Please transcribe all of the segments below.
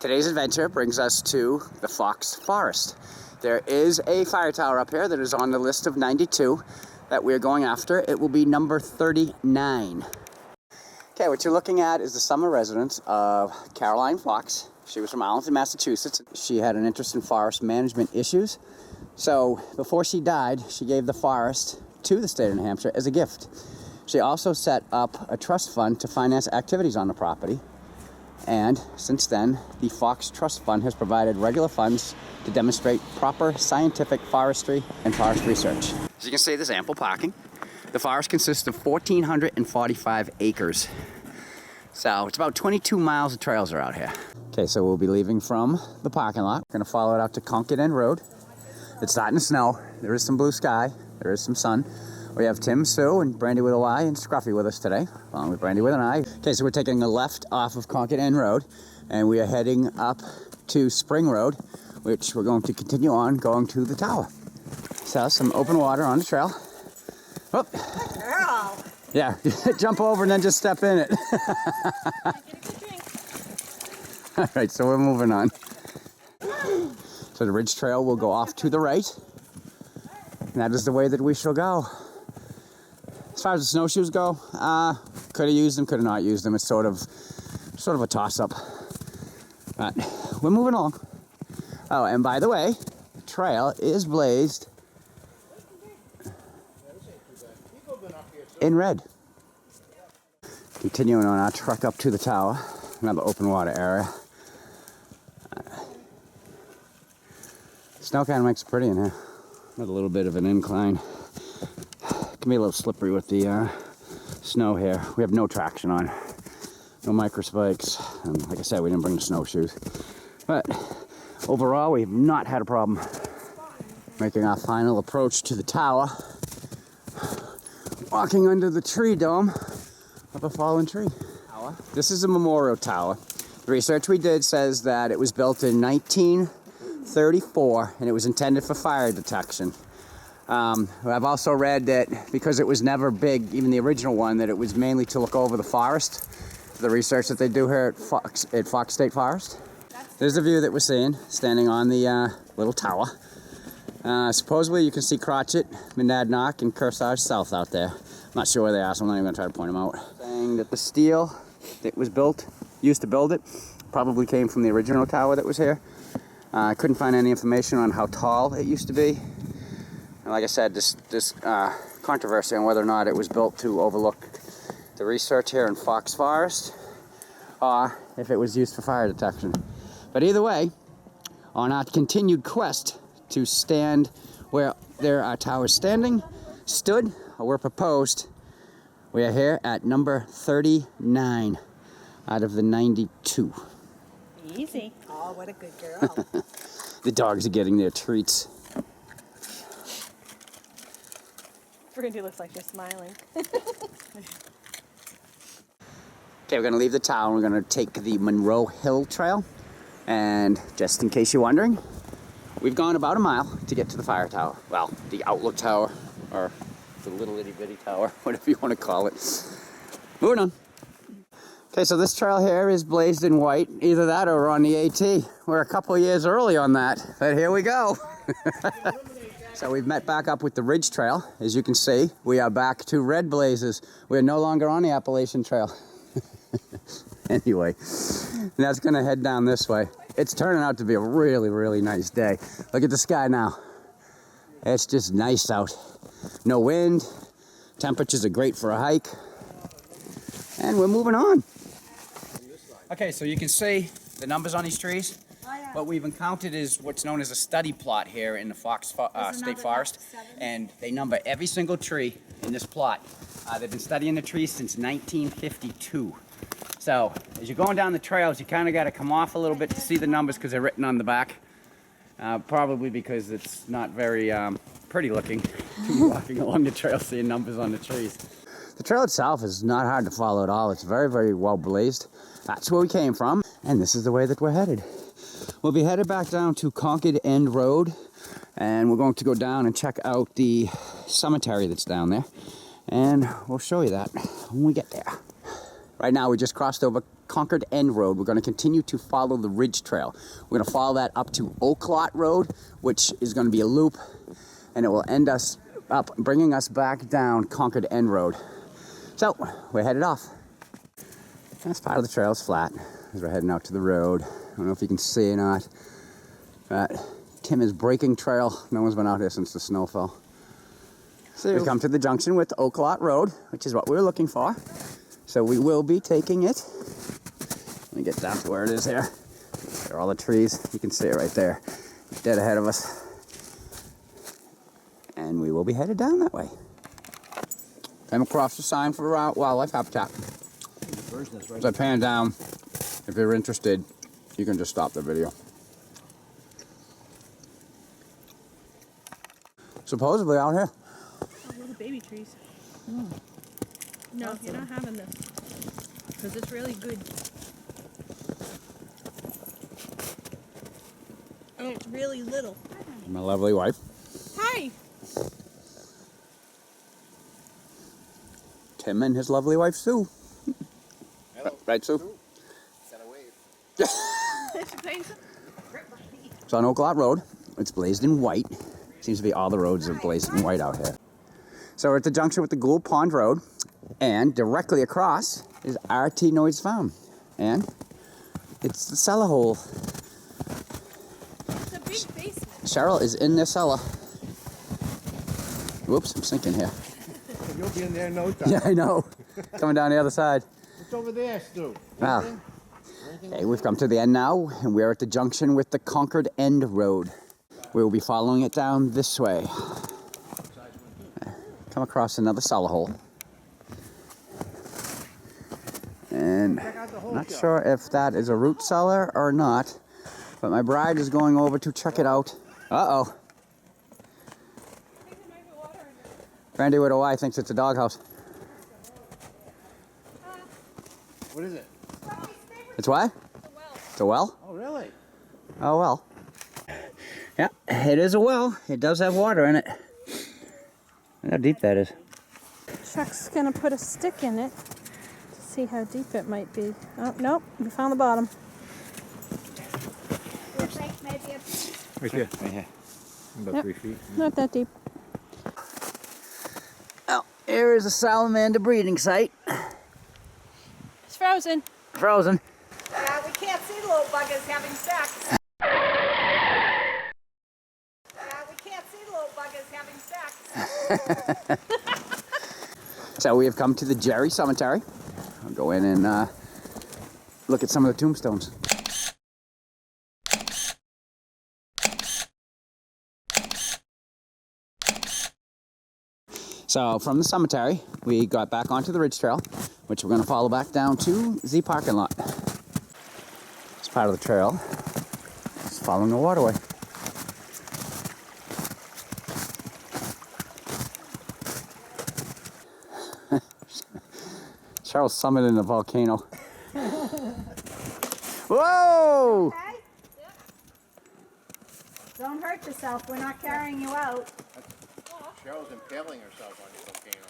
Today's adventure brings us to the Fox Forest. There is a fire tower up here that is on the list of 92 that we're going after. It will be number 39. Okay, what you're looking at is the summer residence of Caroline Fox. She was from Arlington, Massachusetts. She had an interest in forest management issues. So before she died, she gave the forest to the state of New Hampshire as a gift. She also set up a trust fund to finance activities on the property. And since then, the Fox Trust Fund has provided regular funds to demonstrate proper scientific forestry and forest research. As you can see, there's ample parking. The forest consists of 1,445 acres. So it's about 22 miles of trails are out here. Okay, so we'll be leaving from the parking lot. We're gonna follow it out to Concord End Road. It's starting to snow. There is some blue sky. There is some sun. We have Tim, Sue, and Brandy with a Y, and Scruffy with us today, along with Brandy with an I. Okay, so we're taking a left off of Concord End Road, and we are heading up to Spring Road, which we're going to continue on going to the tower. So some open water on the trail. Oh. Girl. Yeah, jump over and then just step in it. All right, so we're moving on. So the ridge trail will go off to the right, and that is the way that we shall go. As far as the snowshoes go, could have used them, could have not used them. It's sort of a toss-up. But we're moving along. Oh, and by the way, the trail is blazed in red. Continuing on our trek up to the tower, another open water area. Snow kind of makes it pretty in here. With a little bit of an incline. It can be a little slippery with the snow here. We have no traction on, no micro spikes, and like I said, we didn't bring the snowshoes. But overall, we have not had a problem making our final approach to the tower. Walking under the tree dome of a fallen tree. This is a memorial tower. The research we did says that it was built in 1934 and it was intended for fire detection. I've also read that because it was never big, even the original one, that it was mainly to look over the forest. The research that they do here at Fox State Forest. There's the view that we're seeing, standing on the little tower. Supposedly you can see Crotchet, Monadnock, and Kearsarge South out there. I'm not sure where they are, so I'm not even going to try to point them out. Saying that the steel that was used to build it, probably came from the original tower that was here. I couldn't find any information on how tall it used to be. And like I said, this controversy on whether or not it was built to overlook the research here in Fox Forest, or if it was used for fire detection. But either way, on our continued quest to stand where there are towers stood, or were proposed, we are here at number 39 out of the 92. Easy. Oh, what a good girl. The dogs are getting their treats. Brandy looks like she's smiling. Okay, we're gonna leave the tower. We're gonna take the Monroe Hill Trail. And just in case you're wondering, we've gone about a mile to get to the fire tower. Well, the outlook tower, or the little itty bitty tower, whatever you want to call it. Moving on. Okay, so this trail here is blazed in white. Either that or we're on the AT. We're a couple of years early on that, but here we go. So we've met back up with the Ridge Trail. As you can see, we are back to red blazes. We are no longer on the Appalachian Trail. Anyway, that's gonna head down this way. It's turning out to be a really, really nice day. Look at the sky now. It's just nice out. No wind. Temperatures are great for a hike. And we're moving on. Okay, so you can see the numbers on these trees. What we've encountered is what's known as a study plot here in the Fox State Forest. And they number every single tree in this plot. They've been studying the trees since 1952. So as you're going down the trails, you kind of got to come off a little bit to see the numbers because they're written on the back. Probably because it's not very pretty looking to be walking along the trail seeing numbers on the trees. The trail itself is not hard to follow at all. It's very, very well blazed. That's where we came from, and this is the way that we're headed. We'll be headed back down to Concord End Road, and we're going to go down and check out the cemetery that's down there, and we'll show you that when we get there. Right now we just crossed over Concord End Road. We're going to continue to follow the Ridge Trail. We're going to follow that up to Oak Lot Road, which is going to be a loop, and it will end us up, bringing us back down Concord End Road. So, we're headed off. This part of the trail is flat as we're heading out to the road. I don't know if you can see or not, but Tim is breaking trail. No one's been out here since the snow fell. So we come to the junction with Oak Lot Road, which is what we were looking for. So we will be taking it. Let me get down to where it is here. There are all the trees. You can see it right there, dead ahead of us. And we will be headed down that way. Came across the sign for wildlife habitat. As I pan down, if you're interested, you can just stop the video. Supposedly out here. Oh, those are baby trees. No, you're not having this. Because it's really good. And it's really little. My lovely wife. Hi! Tim and his lovely wife, Sue. Hello. Right, Sue? Gotta wave. It's on Oak Lot Road. It's blazed in white. Seems to be all the roads are blazed in white out here. So we're at the junction with the Gould Pond Road, and directly across is R.T. Noyes Farm. And it's the cellar hole. It's a big basement. Cheryl is in the cellar. Whoops, I'm sinking here. You'll be in there in no time. Yeah, I know. Coming down the other side. What's over there, Stu? Wow. Okay, we've come to the end now, and we're at the junction with the Concord End Road. We will be following it down this way. Come across another cellar hole. And I'm not sure if that is a root cellar or not, but my bride is going over to check it out. Uh-oh. Brandy with a Y thinks it's a doghouse. What is it? It's what? It's a well? Oh, really? Oh, well. Yeah, it is a well. It does have water in it. Look how deep that is. Chuck's gonna put a stick in it to see how deep it might be. Oh, nope, we found the bottom. Right here. Right here. About Yep. 3 feet. Not that deep. Well, here is a salamander breeding site. It's frozen. Frozen. Yeah, we can't see little buggers having sex. Yeah, we can't see little buggers having sex. So we have come to the Jerry Cemetery. I'll go in and look at some of the tombstones. So from the cemetery, we got back onto the Ridge Trail, which we're going to follow back down to the parking lot. It's part of the trail. It's following the waterway. Cheryl's summiting a volcano. Whoa! Okay? Don't hurt yourself. We're not carrying you out. Cheryl's impaling herself on the volcano.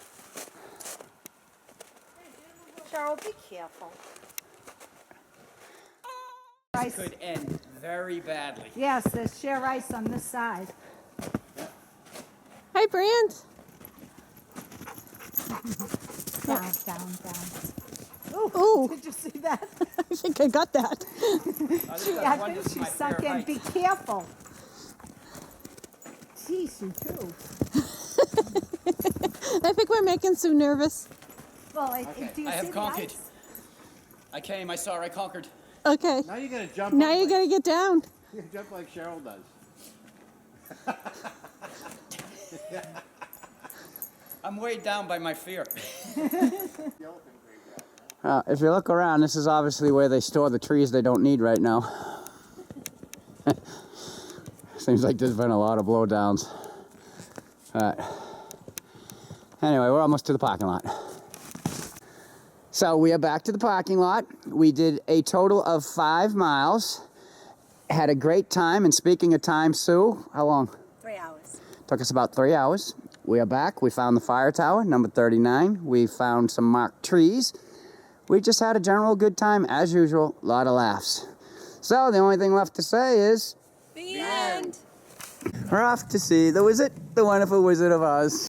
Cheryl, be careful. This could end very badly. Yes, there's sheer ice on this side. Hi, Brand. Down, down, down. Ooh, Did you see that? I think I got that. Yeah, I think she sunk in. Be careful. Jeez, you too. I think we're making Sue nervous. Well, do you I see have the conquered. ice? I came, I saw, I conquered. Okay. Now you're gonna jump. Now up you like, gotta get down. you jump like Cheryl does. I'm weighed down by my fear. The elephant graveyard. If you look around, this is obviously where they store the trees they don't need right now. Seems like there's been a lot of blowdowns. Anyway, we're almost to the parking lot. So we are back to the parking lot. We did a total of 5 miles. Had a great time, and speaking of time, Sue, how long? 3 hours. Took us about 3 hours. We are back. We found the fire tower, number 39. We found some marked trees. we just had a general good time as usual. A lot of laughs. So the only thing left to say is The end. we're off to see the Wonderful Wizard of Oz.